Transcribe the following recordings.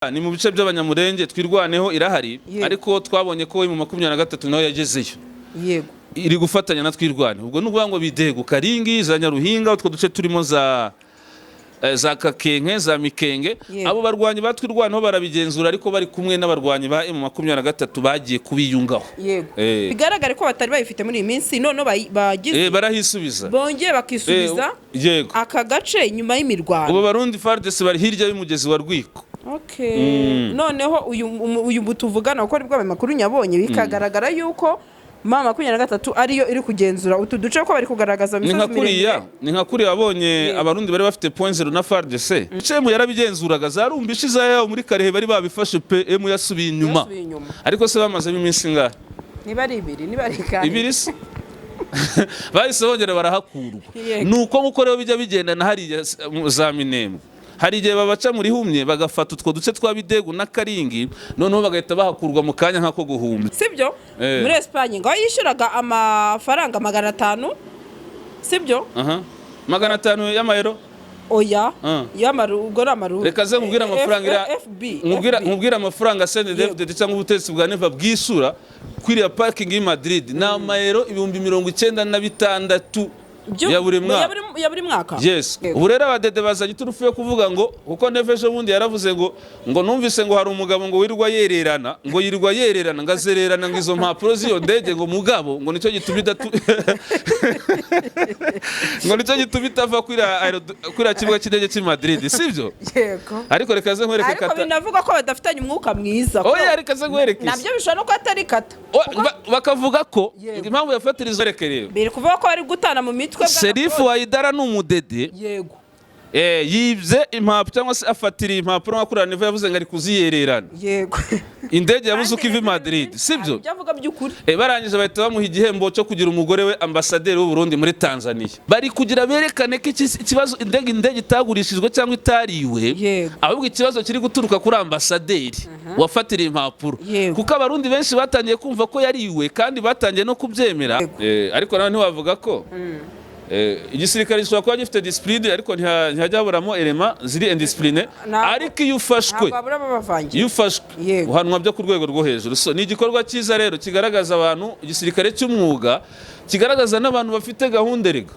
ni mu bice by'abanyamurenge twirwaneho irahari ariko twabonye ko mu 23 naho yagezeyo yego iri gufatanya na twirwane ubwo nuvuga ngo bidego Karingi za Nyaruhinga utwo duce turimo za Kakenke za Mikenge abo barwanyi batwirwaneho barabigenzura ariko bari kumwe n'abarwanyi ba M23 bagiye kubiyungaho yego bigaragare ko batari bayifite muri iyi minsi none bagize barahisubiza bongeye bakisubiza yego aka gace nyuma y'imirwano ubu barundi FARDC bari hirya y'umugezi wa Rwiko. Okay. Noneho uyu butuvugana uko ribwa amakuru nyabonye bikagaragara yuko mama 23 ariyo iri kugenzura utu duce ko bari kugaragaza misozi ni nka kuri abonye abarundi bari bafite point 0 na FARDC cemu yarabigenzuraga zarumbisha zayo muri Karehe bari babifashe PM yasubiye inyuma ariko se bamaze iminsi ngahe niba ari ibiri niba ari kandi ibiri se bahise bongera barahakurwa nuko muko rero bijya bigenda na hari za Minembwe hari igihe babaca muri humye bagafata utwo duce twa Bidego na Karingi noneho bagahita bahakurwa mu kanya nkako guhumba sibyo muri Espagne ngo yishyuraga amafaranga 500 sibyo 500 y'amayero oya y'amaru ubwo n'amaru reka ze nkubwira amafaranga nkubwira amafaranga CNDD cyangwa ubutegetsi bwa Neva bwisura kwiriya parking i Madrid na amayero 96,000 ya buri mwaka yes ubu rero abadede bazanye turufu yo kuvuga ngo kuko Nevejo bundi yaravuze ngo numvise ngo hari umugabo ngo yirirwa yererana ngazererana ngo izo mpapuro ziyo ndege ngo mugabo ngo nicyo gituma ngo nicyo gituma itava kwira kibuga cy'indege cy'i Madrid sibyo yego ariko reka ze nkwereke kata ariko binavuga ko badafitanye umwuka mwiza oya reka ze nkwereke nabyo bishobora no ko atari kata bakavuga ko impamvu yafatirizo rekereye biri kuvuga ko ari gutana mu mitwe Serifu Waidara n'umudede yego yibye impapuro cyangwa se afatira impapuro nkakura Neva yavuze ngo ari kuziyererana yego indege yabuze uko iva Madrid sibyo byavuga by'ukuri barangije bahita bamuha igihembo cyo kugira umugore we ambasaderi w'u Burundi muri Tanzania bari kugira berekane ko ikibazo indege itagurishijwe cyangwa itariwe ahubwo ikibazo kiri guturuka kuri ambasaderi wafatira impapuro kuko abarundi benshi batangiye kumva ko yariwe kandi batangiye no kubyemera ariko nawe ntiwavuga ko igisirikare gishobora kuba gifite discipline ariko ntihajya haburamo elema ziri indiscipline ariko iyo ufashwe uhanwa byo ku rwego rwo hejuru so ni igikorwa cyiza rero kigaragaza abantu igisirikare cy'umwuga kigaragaza n'abantu bafite gahunda rega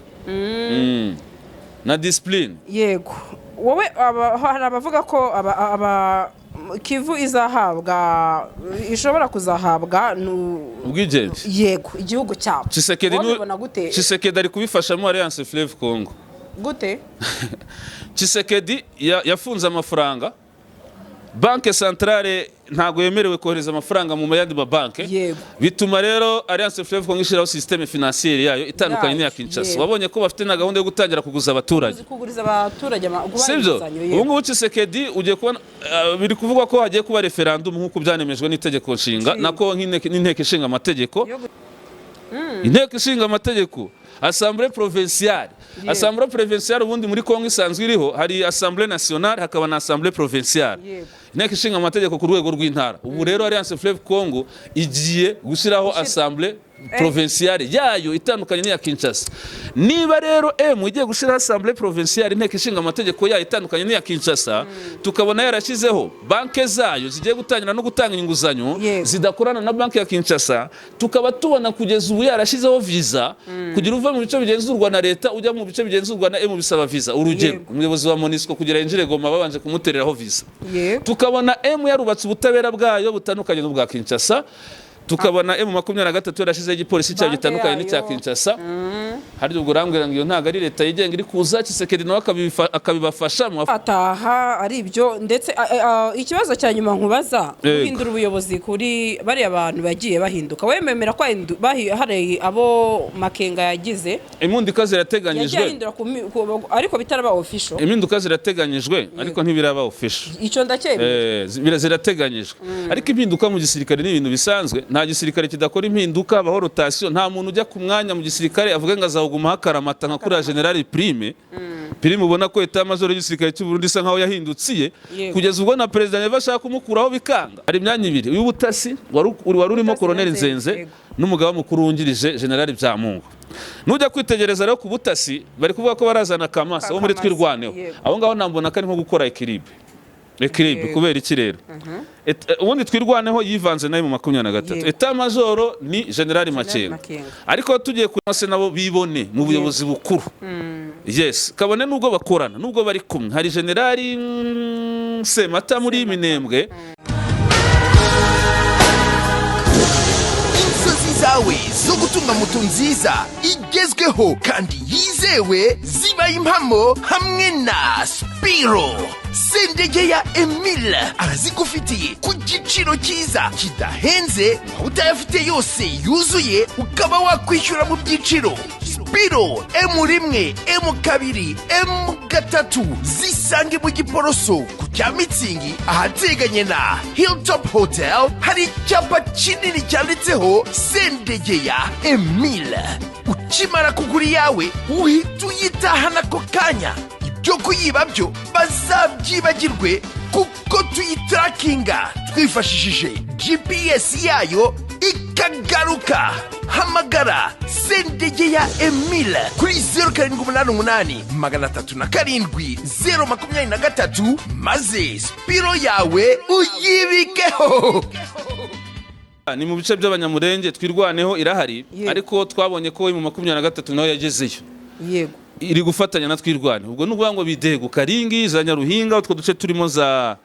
na discipline yego wowe hari abavuga ko Kivu izahabwa ishobora kuzahabwa ubwigenge yego igihugu cyabo Tshisekedi ari kubifashamo Alliance Fleuve Congo gute Tshisekedi yafunze amafaranga Banque Centrale ntago yemerewe kohereza amafaranga mu mayandi mabanke bituma rero Alliance Fleuve Congo ishiraho systeme financier yayo itandukanye n'iya Kinshasa wabonye ko bafite na gahunda yo gutangira kuguza abaturage sibyo ubu ngubu Tshisekedi ugiye kubona biri kuvugwa ko hagiye kuba referendum nk'uko byanemejwe n'itegeko nshinga nako n'inteko ishinga amategeko inteko ishinga amategeko Assemblée provinciale Assemblée provinciale ubundi muri Kongo isanzwe iriho hari Assemblée nationale hakaba na Assemblée provinciale inteko ishinga amategeko ku rwego rw'intara ubu rero Alliance Fleuve Congo igiye gushyiraho Assemblée provinciale yayo itandukanye n'iya Kinshasa niba rero igiye gushyiraho Assemblée provinciale inteko ishinga amategeko yayo itandukanye n'iya Kinshasa tukabona yarashyizeho banke zayo zigiye gutangira no gutanga inguzanyo zidakorana na banke ya Kinshasa tukaba tubona kugeza ubu yarashyizeho visa kugira uva mu bice bigenzurwa na leta ujya mu bice bigenzurwa na bisaba visa urugero umuyobozi wa MONUSCO kugira yinjire Goma babanje kumutereraho visa tukabona yarubatse ubutabera bwayo butandukanye n'ubwa Kinshasa tukabona M23 yarashize igipolisi cyayo gitandukanye n'icya Kinshasa hari ubwo rambwira ngo iyo ntago ari leta yigenga iri kuza Tshisekedi nawe akabibafasha mu ataha ari ibyo ndetse ikibazo cya nyuma nkubaza guhindura ubuyobozi kuri bari abantu bagiye bahinduka wememera ko hari abo Makenga yagize impinduka zirateganyijwe ariko bitaraba official impinduka zirateganyijwe ariko ntibiraba official icyo ndakemera zirateganyijwe ariko impinduka mu gisirikare ni ibintu bisanzwe nta gisirikare kidakora impinduka baho rotation nta muntu ujya ku mwanya mu gisirikare avuga ngo azahuguma hakaramata nka kuri General Prime ubona ko eta major y'igisirikare cy'u Burundi isa nkaho yahindutsiye kugeza ubwo na president Neva ashaka kumukuraho bikanga hari imyanya ibiri uy'ubutasi wari urimo Colonel Nzenze n'umugaba mukuru wungirije General Byamungu nujya kwitegereza rero ku butasi bari kuvuga ko barazana Kamasa wo muri twirwaneho abo ngaho nambona ko ari nko gukora equilibre equilibre kubera iki rero ubundi twirwaneho yivanze nayo mu 23 eta majoro ni general Makenga ariko tugiye kuri se nabo bibone mu buyobozi bukuru yes kabone nubwo bakorana nubwo bari kumwe hari general Semata muri Minembwe zawe zo gutunga moto nziza igezweho kandi yizewe ziba impamo hamwe na Spiro. Sendege ya Emile arazigufitiye ku giciro cyiza kidahenze, utayafite yose yuzuye ukaba wakwishyura mu byiciro. Spiro M1, M2, M3 zisange mu Giporoso ku cya Mitsingi ahateganye na Hilltop Hotel. Hari icyapa kinini cyanditseho Sendege ya Emile. Ukimara kugura yawe uhita uyitahana ako kanya. Ibyo kuyiba byo bazabyibagirwe kuko tuyitarakinga twifashishije GPS yayo ikagaruka. Hamagara Sendege ya Emile kuri 0788 307 maze Spiro yawe uyibikeho. Ni mu bice by'abanyamurenge twirwaneho irahari ariko twabonye ko mu 23 naho yagezeyo. Yego. Iri gufatanya na twirwane ubwo nuvuga ngo bidego Karingi za Nyaruhinga utwo duce turimo za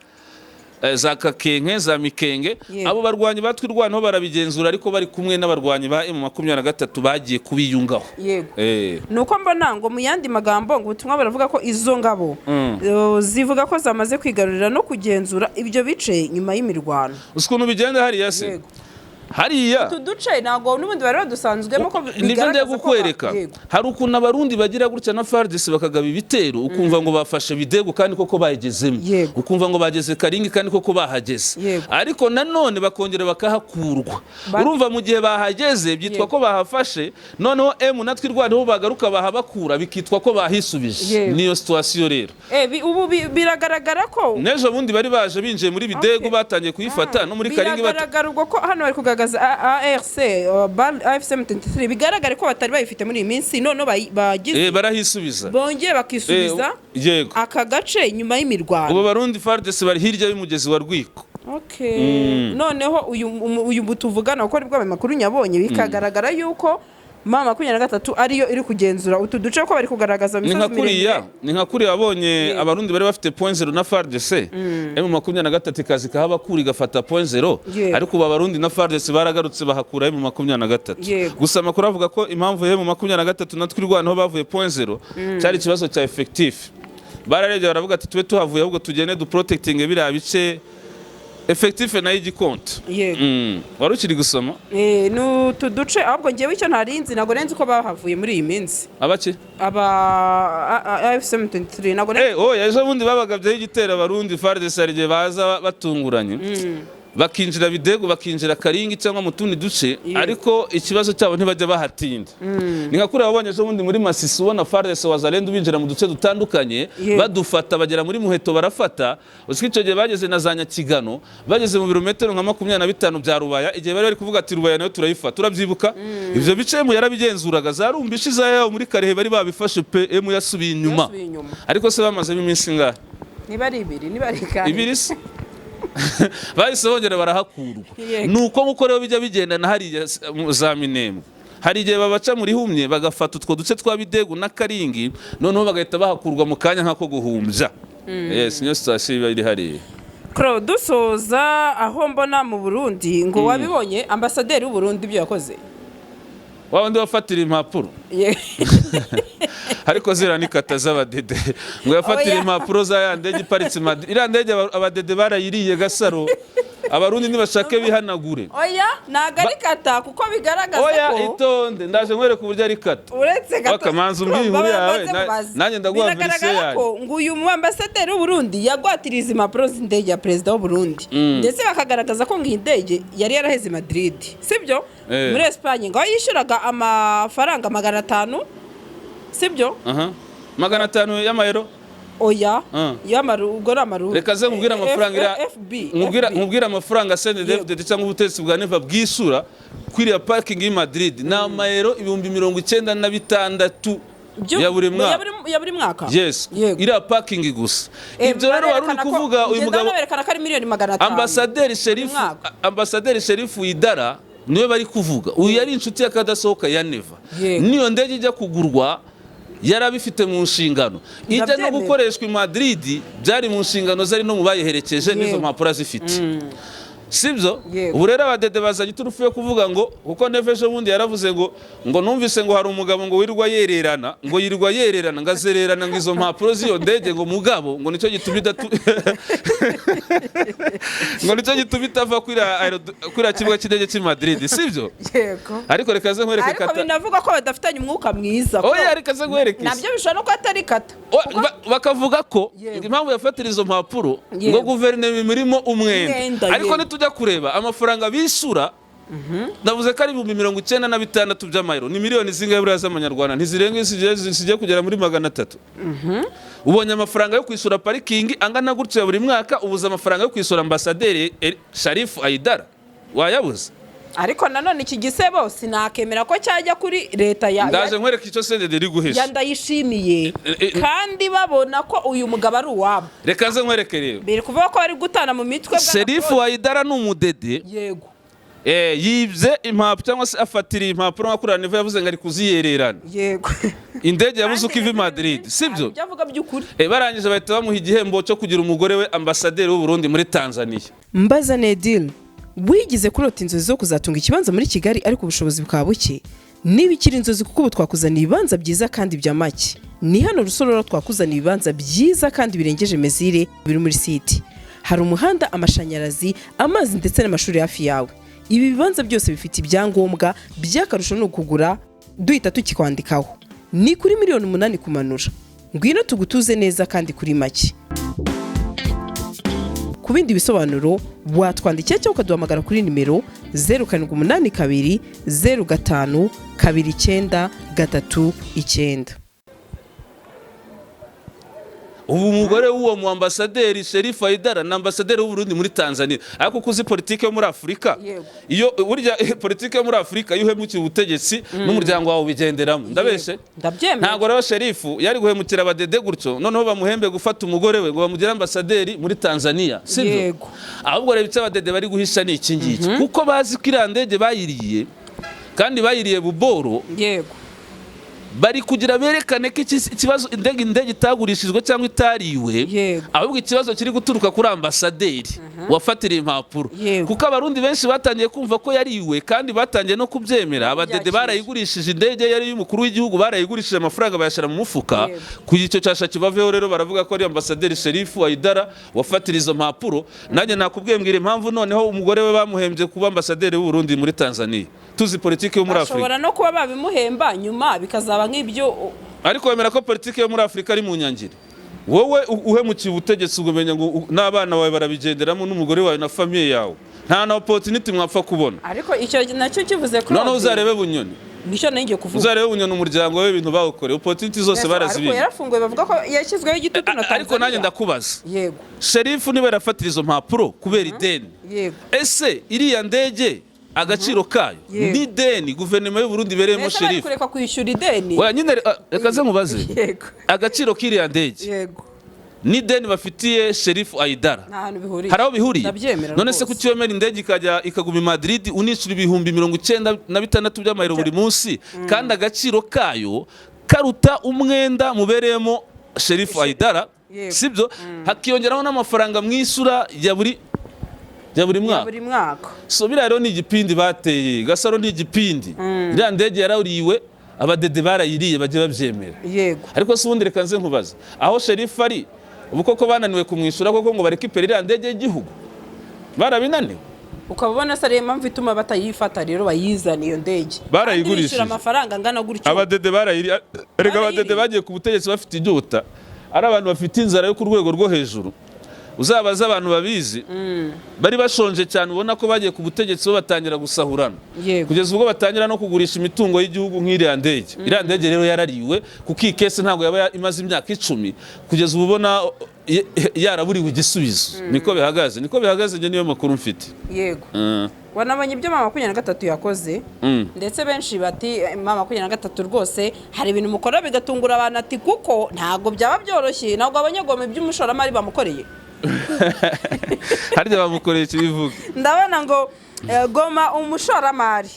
Kakenke za Mikenge abo barwanyi batwirwaneho barabigenzura ariko bari kumwe n'abarwanyi ba M23 bagiye kubiyungaho. Yego. Nuko mbona ngo mu yandi magambo ngo ubutumwa baravuga ko izo ngabo zivuga ko zamaze kwigarurira no kugenzura ibyo bice nyuma y'imirwano. Ukuntu bigenda hari yase. Yego. Hariya tuduce nago nubundi bari badusanzwemo ko bigaragaza ko kwereka hari ukuntu abarundi bagira gutya na FARDC bakagaba ibitero ukumva ngo bafashe bidego kandi koko bayigezemo ukumva ngo bageze Karingi kandi koko bahageze ariko nanone bakongera bakahakurwa urumva mu gihe bahageze byitwa ko bahafashe noneho M natwirwaneho bagaruka bahabakura bikitwa ko bahisubije niyo situation rero ubu biragaragara ko nejo bundi bari baje binjiye muri bidego batangiye kuyifata no muri Karingi biragaragara ko hano bari kugaragaza ARC AFC M23 bigaragara ko batari bayifite muri iyi minsi none bagize barahisubiza bongeye bakisubiza aka gace nyuma y'imirwano. Ubu barundi FARDC bari hirya y'umugezi wa Rwiko. Noneho uyu butuvugana uko ribwa amakuru nyabonye bikagaragara yuko mama 23 ariyo iri kugenzura utu duce ko bari kugaragaza misozi miremire. Ni nka kuri abonye abarundi bari bafite .0 na FARDC M23 kazi kahaba kuri gafata .0 ariko abarundi na FARDC baragarutse bahakura M23 gusa amakuru avuga ko impamvu M23 natwirwanaho bavuye .0 cyari ikibazo cya effective bararebye baravuga ati tube tuhavuye ahubwo tugene du protecting biriya bice effective na igikonto. Wari ukiri gusoma tuduce ahubwo ngewe icyo ntarinzi nago renzi ko bahavuye muri iyi minsi abaki AFC M23 nago yaje bundi babagabye igitera abarundi FARDC arigiye baza batunguranye bakinjira bidego bakinjira Karingi cyangwa mu tundi duce ariko ikibazo cyabo ntibajya bahatinda. Ni nka kuri abonye zo bundi muri Masisi ubona FARDC wazalendo binjira mu duce dutandukanye badufata bagera muri Muheto barafata usikico gihe bageze na za Nyakigano bageze mu birometero nka 25 bya Rubaya igihe bari kuvuga ati Rubaya nayo turayifata turabyibuka ivyo bice mu yarabigenzuraga zarumbishi zayo muri Karehe bari babifashe PM yasubiye inyuma ariko se bamaze iminsi ngahe niba ari ibiri bahise bongera barahakurwa nuko mukoreho bijya bigendana hari za Minembwe hari igihe babaca muri humye bagafata utwo duce twa bidego na Karingi noneho bagahita bahakurwa mu kanya nkako guhumbya. Niyo station iri hari dusoza aho mbona mu Burundi ngo wabibonye ambasaderi w'u Burundi ibyo yakoze wawundi wafatira impapuro ariko zira nikata z'abadede ngo yafatira impapuro za yandege iparitse iriya ndege abadede barayiriye Gasaro abarundi nibashake bihanagure nagarikata kuko bigaragaza ko itonde ndaje nkwereka uburyo ari kata uretse gato bakamanza umbwira inkuru yawe nanjye ndaguha verisiyo yawe ngo uyu ambasaderi w'u Burundi yagwatiriza impapuro z'indege ya perezida w'u Burundi ndetse bakagaragaza ko iyi ndege yari yaraheze Madrid sibyo muri Espagne ngo yishyuraga amafaranga 500 sibyo 500 y'amayero yamaru ubwo ramaru reka ze nkubwira amafaranga nkubwira amafaranga CNDD cyangwa ubutegetsi bwa Neva bwisura kwiriya parking i Madrid na mayero 96,000 ya buri mwaka yes iriya parking gusa ibyo rero wari uri kuvuga uyu mugabo berekana ko ari miliyoni 500 ambasaderi Sherifu Idara niwe bari kuvuga uyu yari inshuti y'akadasohoka ya Neva niyo ndege ijya kugurwa yarabifite mu nshingano ijya no gukoreshwa i Madrid byari mu nshingano zari no mu bayiherekeje n'izo mpapuro zifite sibyo ubu rero abadede bazanye iturufu yo kuvuga ngo kuko Neva ejo bundi yaravuze ngo numvise ngo hari umugabo ngo yirirwa yererana ngazererana ngo izo mpapuro z'iyo ndege ngo mugabo ngo nicyo gituma itava kuri kibuga cy'indege cy'i Madrid sibyo ariko reka ze nkwereke kata ariko binavuga ko badafitanye umwuka mwiza oya reka ze nkwereke nabyo bishobora no ko atari kata bakavuga ko impamvu yafatira izo mpapuro ngo guverinoma imurimo umwenda ariko tujya kureba amafaranga bisura ndavuze ko ari 96 by'amayero ni miliyoni zingahe buriya z'amanyarwanda ntizirenga zijye kugera muri 300 ubonye amafaranga yo kwisura parikingi angana gutya buri mwaka ubuza amafaranga yo kwisura ambasaderi Sherifu Idara wayabuze ariko nanone iki gisebo sinakemera ko cyajya kuri leta ya ndaje nkwereka icyo sendede iri guhisha ndayishimiye kandi babona ko uyu mugabo ari uwabo reka ze nkwereke rero biri kuvuga ko ari gutana mu mitwe Sherifu Idara n'umudede yego yibye impapuro cyangwa se afatiriye impapuro nka Neva yavuze ngo ari kuziyererana yego indege yabuze uko iva i Madrid sibyo byavuga by'ukuri barangije bahita bamuha igihembo cyo kugira umugore we ambasaderi w'u Burundi muri Tanzania Mbaza Nedil wigize kurota inzozi zo kuzatunga ikibanza muri Kigali ariko ubushobozi bukaba buke niba ikiri inzozi kuko ubu twakuzaniye ibibanza byiza kandi bya make ni hano Rusororo twakuzaniye ibibanza byiza kandi birengeje mezire biri muri site hari umuhanda amashanyarazi amazi ndetse n'amashuri hafi yawe ibi bibanza byose bifite ibyangombwa by'akarusho no kugura duhita tukikwandikaho ni kuri miliyoni 8 kumanura ngwino tugutuze neza kandi kuri make ku bindi bisobanuro watwandikira cyangwa ukaduhamagara kuri nimero 0782 05 2939. ubu umugore w'uwo mu ambasaderi Sherifu Idara na ambasaderi w'u Burundi muri Tanzania ariko kuzi politike yo muri Afrika iyo burya politike yo muri Afrika iyo uhemukiye ubutegetsi n'umuryango wawe bigenderamo ndabeshe ntago rero Sherifu yari guhemukira abadede gutyo noneho bamuhembe gufata umugore we ngo bamugire ambasaderi muri Tanzania sibyo ahubwo rero bitse abadede bari guhisha ni iki ngiki kuko bazi ko irandege bayiriye kandi bayiriye buboro bari kugira berekane ko ikibazo indege itagurishijwe cyangwa itariwe ahubwo ikibazo kiri guturuka kuri ambasaderi wafatiriye impapuro kuko abarundi benshi batangiye kumva ko yariwe kandi batangiye no kubyemera abadede barayigurishije indege yari y'umukuru w'igihugu barayigurishije amafaranga bayashira mu mufuka ku gice cyasha kibaveho rero baravuga ko ari ambasaderi Sherifu Idara wafatiriye izo mpapuro nanjye nakubwiye mbwira impamvu noneho umugore we bamuhembye kuba ambasaderi w'u Burundi muri Tanzania tuzi politike yo muri Afrika ashobora no kuba babimuhemba nyuma bikazaba nk'ibyo ariko wemera ko politike yo muri Afrika ari mu nyangire wowe uhemukiye ubutegetsi ugomenya ngo n'abana bawe barabigenderamo n'umugore wawe na famille yawe nta na opportunity mwapfa kubona ariko icyo nacyo kivuze ko none uzarebe Bunyoni nicyo ngiye kuvuga uzarebe Bunyoni umuryango we ibintu bawukore opportunity zose barazibira ariko yarafunguye bavuga ko yashyizweho igitutu na Tanzania ariko nanjye ndakubaza yego Sherifu niba yarafatira izo mpapuro kubera ideni yego ese iriya ndege agaciro kayo ni deni guverinoma y'u Burundi beremo Sherifu kureka kwishyura ideni oya nyine reka ze mubaze yego agaciro k'iriya ndege yego ni deni bafitiye Sherifu Idara hari aho bihuriye none se kucyomera indege ikaguma i Madrid unishyura ibihumbi 96 by'amayero buri munsi kandi agaciro kayo karuta umwenda mubereyemo Sherifu Idara sibyo hakiyongeraho n'amafaranga mwisura ya buri mwaka so biraro ni igipindi bateye Gasaro ni igipindi iriya ndege yarariwe abadede barayiriye baje babyemera yego ariko se ubundi reka nze nkubaza aho Sherifu ari ubu koko bananiwe kumwishyura koko ngo barekipere iriya ndege y'igihugu barabinaniwe ukabona se ariyo mpamvu ituma batayifata rero bayizana iyo ndege barayigurishije amafaranga angana gutyo abadede barayiriye rega abadede bagiye ku butegetsi bafite inyota ari abantu bafite inzara yo ku rwego rwo hejuru uzabaza abantu babizi bari bashonje cyane ubona ko bagiye ku butegetsi bo batangira gusahurana kugeza ubwo batangira no kugurisha imitungo y'igihugu nk'iriya ndege iriya ndege rero yarariwe kuko iyi kese ntabwo yaba imaze imyaka 10 kugeza ubu ubona yaraburiwe igisubizo. Niko bihagaze njye niyo makuru mfite. Yego. Wanabonye ibyo mama 23 yakoze ndetse benshi bati mama 23 rwose hari ibintu mukora bigatungura abantu ati kuko ntago byaba byoroshye ntabwo abanyagome by'umushoramari bamukoreye. Harya bamukoreye kibivuga. Ndabona ngo Goma umushoramari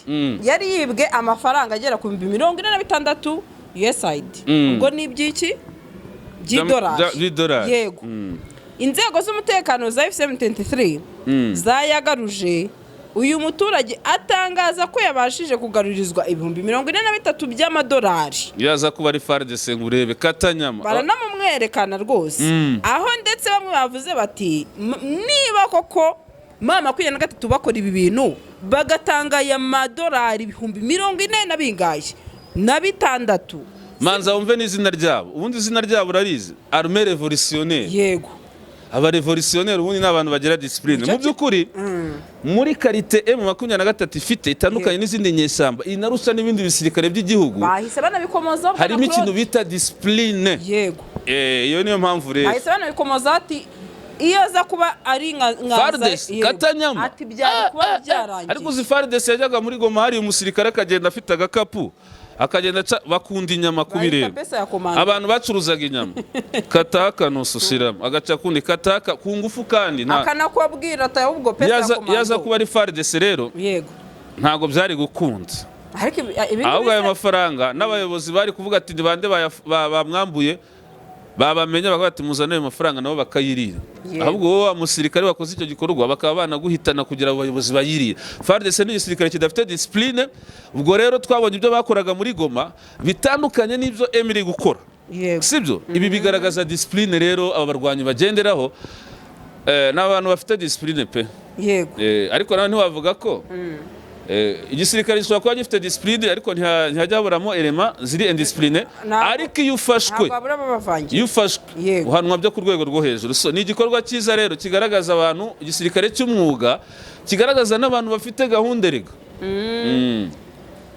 yari yibwe amafaranga agera ku 46 USAID. Ubwo ni ibyiki by'idolari. Yego. Inzego z'umutekano za F723 zayagaruje uyu muturage atangaza ko yabashije kugarurizwa 43 by'amadolari. Yaza kuba ari FARDC ngurebe Katanyama. Baranamumwerekana rwose. Aho ndetse bamwe bavuze bati niba koko mama 23 bakora ibi bintu bagatanga ya madolari 40,000 na bingaye na bitandatu. Manza umve n'izina ryabo. Ubundi izina ryabo urarizi. Armée révolutionnaire. Yego. Aba revolutionnaire ubundi n'abantu bagira discipline. Mu byukuri muri karite M23 ifite itandukanye n'izindi nyesamba inarusha n'ibindi bisirikare by'igihugu. Bahise banabikomoza harimo ikintu bita discipline. Yego. Iyo niyo mpamvu rero. Bahise banabikomoza ati iyo za kuba ari FARDC Katanyama ati byari kuba byarangiye. Ariko uzi FARDC yajyaga muri Goma hari umusirikare akagenda afite agakapu akagenda bakunda inyama kubireba. Abantu bacuruzaga inyama kataka nususiramo agaca kundi kataka ku ngufu kandi akanakubwira ata ubwo pesa yakomanda yaza kuba ari FARDC rero. Yego. Ntago byari gukunda. Ariko ahubwo ayo mafaranga n'abayobozi bari kuvuga ati ndibande bamwambuye babamenya bagati muzana ayo mafaranga nabo bakayirira. Ahubwo wowe umusirikare wakoze icyo gikorwa bakaba banaguhitana kugira abayobozi bayirira. FARDC ni igisirikare kidafite discipline. Ubwo rero twabonye ibyo bakoraga muri Goma bitandukanye n'ibyo Emiri gukora. Sibyo ibi bigaragaza discipline rero abarwanyi bagenderaho n'abantu bafite discipline pe. Yego. Ariko nawe ntiwavuga ko igisirikare gishobora kuba gifite discipline ariko ntihajya haburamo elema ziri indiscipline. Ariko iyo ufashwe uhanwa byo ku rwego rwo hejuru. So ni igikorwa cyiza rero kigaragaza abantu igisirikare cy'umwuga kigaragaza n'abantu bafite gahunda erega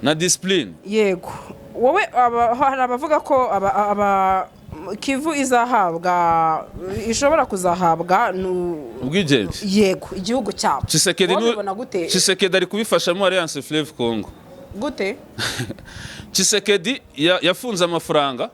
na discipline. Yego. Wowe hari abavuga ko Kivu izahabwa ishobora kuzahabwa ubwigenge. Yego igihugu cyabo. Tshisekedi ari kubifashamo Alliance Fleuve Congo. Gute? Tshisekedi yafunze amafaranga.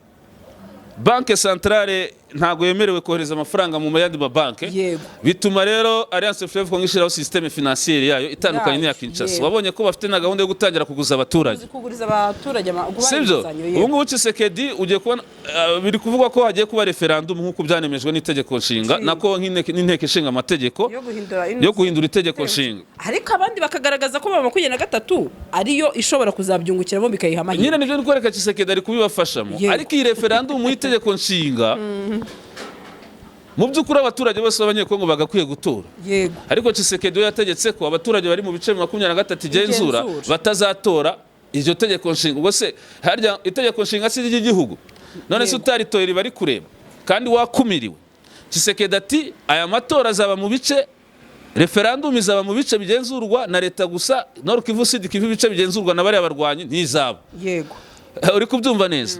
Banque Centrale ntago yemerewe kohereza amafaranga mu mayandi mabanke. Bituma rero Alliance Fleuve Congo ishiraho systeme financière yayo itandukanye n'iya Kinshasa. Wabonye ko bafite na gahunda yo gutangira kuguza abaturage. Kuguriza abaturage sibyo. Ubu ngubu Tshisekedi ugiye kubona biri kuvugwa ko hagiye kuba referendum nk'uko byanemejwe n'itegeko nshinga nako n'inteko ishinga amategeko yo guhindura itegeko nshinga. Ariko abandi bakagaragaza ko mama 23 ariyo ishobora kuzabyungukiramo bikayiha amahirwe. Nyine nivyo nikwereka Tshisekedi ari kubibafashamo. Ariko iyi referendum mu itegeko nshinga mu by'ukuri abaturage bose b'abanyekongo bagakwiye gutora. Yego. Ariko Tshisekedi yategetse ko abaturage bari mu bice 23 igenzura batazatora iryo tegeko nshinga. Ubwo se harya itegeko nshinga si ry'igihugu none se utaritorera bari kureba kandi wakumiriwe. Tshisekedi ati aya matora azaba mu bice referendum izaba mu bice bigenzurwa na leta gusa Nord Kivu Sud Kivu bice bigenzurwa na bari abarwanyi ntizaba. Yego. Uri kubyumva neza.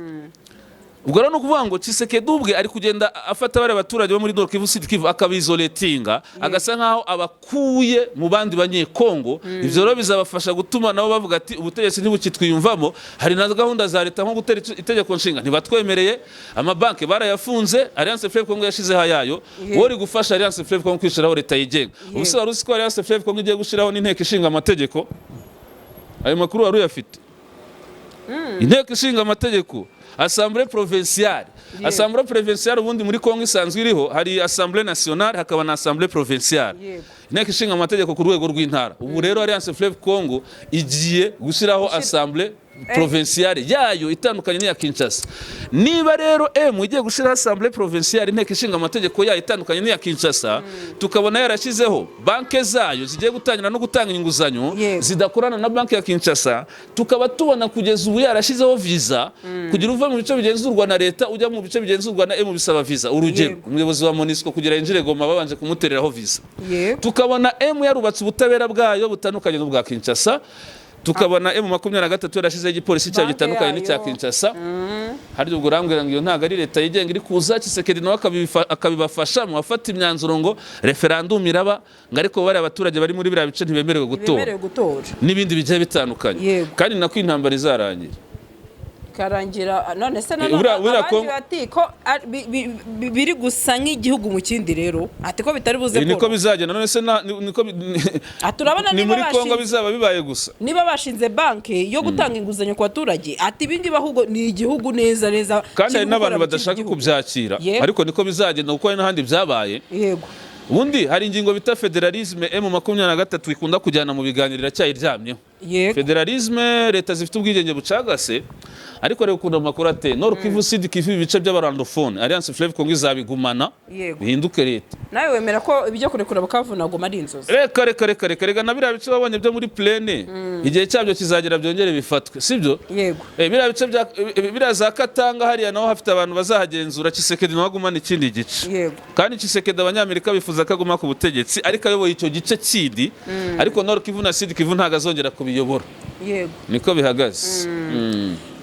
Ubwo rero nukuvuga ngo Tshisekedi ubwe ari kugenda afata bari abaturage bo muri Nord Kivu Sud Kivu akabizoletinga agasa nkaho abakuye mu bandi banyekongo. Ivyo rero bizabafasha gutuma nabo bavuga ati ubutegetsi ntibukitwiyumvamo. Hari na gahunda za leta nko gutera itegeko nshinga ntibatwemereye amabanke barayafunze. Alliance Fleuve Congo yashize hayayo wori gufasha Alliance Fleuve Congo kwishiraho leta yigenga. Ubuse wari uzi ko Alliance Fleuve Congo igiye gushiraho n'inteko ishinga amategeko. Ayo makuru wari uyafite. Inteko ishinga amategeko Assemblée provinciale. Assemblée provinciale ubundi muri Kongo isanzwe iriho hari Assemblée nationale hakaba na Assemblée provinciale. Inteko ishinga amategeko ku rwego rw'intara. Ubu rero Alliance Fleuve Congo igiye gushiraho Assemblée provinciale yayo itandukanye n'iya Kinshasa. Niba rero igiye gushiraho Assemblée provinciale inteko ishinga amategeko yayo itandukanye n'iya Kinshasa tukabona yarashizeho banke zayo zigiye gutangira no gutanga inguzanyo zidakorana na banke ya Kinshasa tukaba tubona kugeza ubu yarashizeho visa kugira uva mu bice bigenzurwa na leta ujya mu bice bigenzurwa na bisaba visa. Urugero umuyobozi wa MONUSCO kugira injire Goma babanje kumutereraho visa. Tukabona yarubatse ubutabera bwayo butandukanye n'ubwa Kinshasa tukabona M23 yarashizeho igipolisi cyayo gitandukanye n'icya Kinshasa. Hari ubwo urambwira ngo iyo ntago ari leta yigenga iri kuza, Tshisekedi nawe akabibafasha mu bafata imyanzuro ngo referendum iraba, ngo ariko bari abaturage bari muri biriya bice ntibemerewe gutora n'ibindi bigiye bitandukanye, kandi nako intambara izarangira karangira. None se abandi bati ko biri gusa nk'igihugu mu kindi rero ati ko bitari buze ko niko bizagenda. None se niko turabona ni muri Kongo bizaba bibaye gusa, niba bashinze banki yo gutanga inguzanyo ku baturage ati ibingi bahubwo ni igihugu neza kandi hari n'abantu badashaka kubyakira, ariko niko bizagenda kuko hari n'ahandi byabaye. Yego, ubundi hari ingingo bita federalisme M23 ikunda kujyana mu biganiro iracyayiryamyeho. Federalisme leta zifite ubwigenge bucagase, ariko rero ukunda amakuru ate Nord Kivu, Sud Kivu, ibice by'abarandofone Alliance Fleuve Congo izabigumana bihinduke leta. Nawe wemera ko ibyo kurekura Bukavu guma ari inzozi? Reka na biriya bice babonye byo muri plaine igihe cyabyo kizagera byongere bifatwe, sibyo? Yego, biriya bice biriya za Katanga hariya naho hafite abantu bazahagenzura. Tshisekedi nawe agumana ikindi gice. Yego, kandi Tshisekedi abanyamerika bifuza ko aguma ku butegetsi, ariko ayoboye icyo gice kindi, ariko Nord Kivu na Sud Kivu ntago azongera kubiyobora. Yego, niko bihagaze.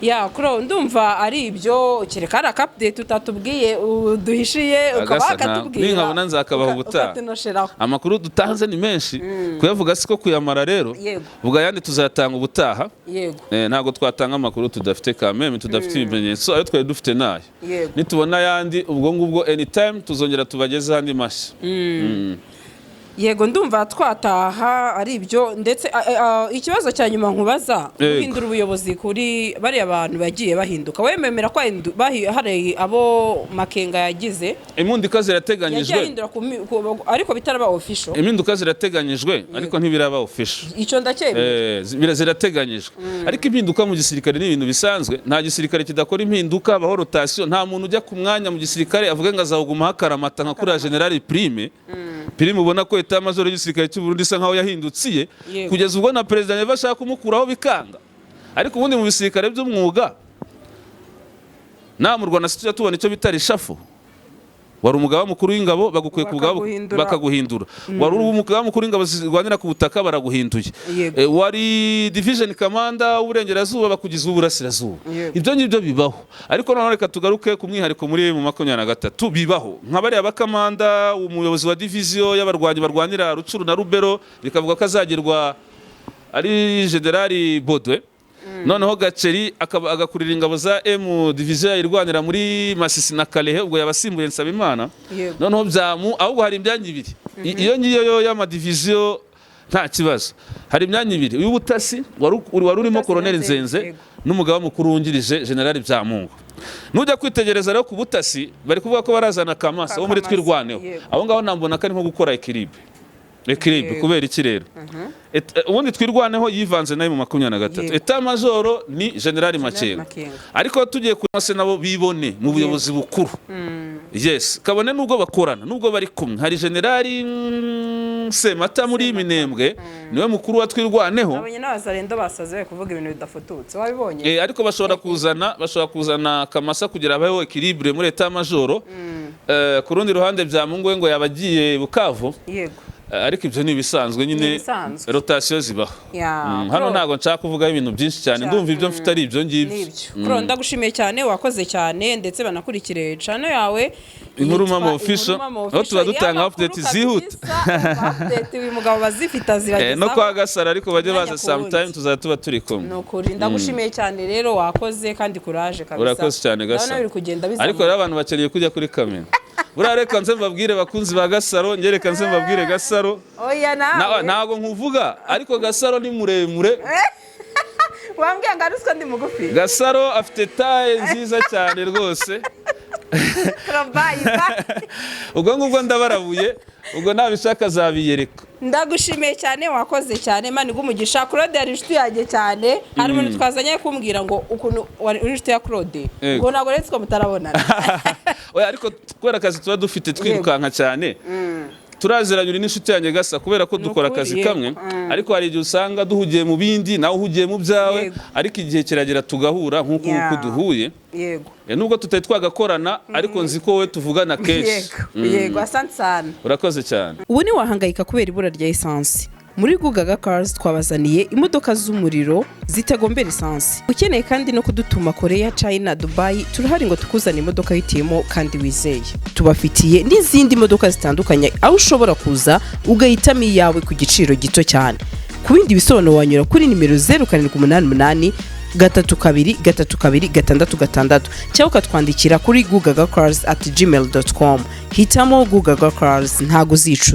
Ya kuro ndumva ari ibyo kereka ari update utatubwiye duhishiye ukaba akatubwira. Ninkabona nzakabaho ubutaha. Amakuru dutanze ni menshi kuyavuga siko kuyamara rero. Vuga yandi tuzatanga ubutaha. Yego, ntago twatanga amakuru tudafite kameme, tudafite ibimenyetso, ayo twari dufite nayo. Nitubona yandi ubwo ngubwo anytime tuzongera tubageze handi mashya. Yego, ndumva twataha ari ibyo. Ndetse ikibazo cya nyuma nkubaza, guhindura ubuyobozi kuri bari abantu bagiye bahinduka, wememera ko hari abo Makenga yagize impinduka zirateganyijwe, ariko bitaraba official? Impinduka zirateganyijwe ariko ntibiraba official. Icyo ndacyemera zirateganyijwe, ariko impinduka mu gisirikare ni ibintu bisanzwe. Nta gisirikare kidakora impinduka, abaho rotation. Nta muntu ujya ku mwanya mu gisirikare avuga ngo azawuguma hakaramata nka kuri General Prime. Prime ubona ko eta majoro y'igisirikare cy'u Burundi isa nkaho yahindutsiye kugeza ubwo na president bashaka kumukuraho bikanga. Ariko ubundi mu bisirikare by'umwuga mu Rwanda sitya tubona icyo bita reshuffle. Wari umugaba mukuru w'ingabo bagukuye ku bugabo bakaguhindura. Wari umugaba mukuru w'ingabo zirwanira ku butaka baraguhinduye. Wari division commander w'uburengerazuba bakugize uburasirazuba. Ibyo ngibyo bibaho, ariko noneho reka tugaruke ku mwihariko muri mu 23 bibaho nk'abari abakamanda, umuyobozi wa division y'abarwanyi barwanira Rucuru na Rubero bikavuga ko azagirwa ari General Bodwe. Noneho Gaceri agakurira ingabo za M division irwanira muri Masisi na Kalehe, ubwo yabasimbuye Nsabimana. Noneho byamu ahubwo hari imyanya ibiri. Iyo ngiyo yo y'ama division nta kibazo. Hari imyanya ibiri, uy'ubutasi wari urimo Colonel Nzenze n'umugaba mukuru wungirije General Byamungu. Nujya kwitegereza rero ku butasi bari kuvuga ko barazana Kamasa wo muri Twirwaneho. Aho ngaho nambona ko nko gukora equilibre kubera iki rero. Ubundi Twirwaneho yivanze nayo mu 23. Eta majoro ni General Makenga, ariko tugiye kunase nabo bibone mu buyobozi bukuru. Yes, kabone nubwo bakorana, nubwo bari kumwe. Hari General Semata muri Minembwe niwe mukuru wa Twirwaneho. Abanye n'abazarendo basaze kuvuga ibintu bidafututse, wabibonye? Ariko bashobora kuzana Kamasa kugira abaho equilibre muri eta majoro. Ku rundi ruhande Byamungu ngo yabagiye Bukavu. Yego, ariko ibyo ni ibisanzwe nyine, rotation zibaho. Hano ntago nshaka kuvuga ibintu byinshi cyane, ndumva ibyo mfite ari ibyo ngibyo. Ndagushimiye cyane, wakoze cyane, ndetse banakurikire channel yawe Inkuru Official, aho tuba dutanga update zihuta. Update uyu mugabo bazifita zibageza no kwa Gasara, ariko bajye baza sometime tuzatuba turi kumwe. Nukuri ndagushimiye cyane rero, wakoze kandi courage kabisa. Urakoze cyane Gasara, ariko rero abantu bakeneye kujya kuri kamera. Reka nze mbabwire bakunzi ba Gasaro, ngereka nze mbabwire Gasaro. Oya ntago nkuvuga, ariko Gasaro ni muremure. Wambwiye ngo aruswa ndi mugufi. Gasaro afite taye nziza cyane rwose. Ubwo ngubwo ndabarabuye, ubwo nabishaka zabiyereka. Ndagushimiye cyane, wakoze cyane, Imana igumugisha. Claude yari inshuti yanjye cyane, hari umuntu twazanye kumbwira ngo ukuntu wari inshuti ya Claude, ngo ntabwo retse ko mutarabonana. Oya, ariko kubera akazi tuba dufite twirukanka cyane, turaziranye uri n'inshuti yanjye Gasa kubera ko dukora akazi kamwe, ariko hari igihe usanga duhugiye mu bindi nawe uhugiye mu byawe, ariko igihe kiragera tugahura nk'uko duhuye. Yego, nubwo tutari twagakorana, ariko nzi ko we tuvugana kenshi. Yego, asante sana. Urakoze cyane. Ubu ni wahangayika kubera ibura rya essence, muri Gugaga Cars twabazaniye imodoka z'umuriro zitagombera esansi. Ukeneye kandi no kudutuma Korea, China, Dubai, turahari ngo tukuzane imodoka yitiyemo kandi wizeye. Tubafitiye n'izindi modoka zitandukanye aho ushobora kuza ugahitamo iyawe ku giciro gito cyane. Ku bindi bisobanuro wanyura kuri nimero 0788 32 cyangwa ukatwandikira kuri gugagacars@gmail.com. Hitamo Gugaga Cars, ntago zicu.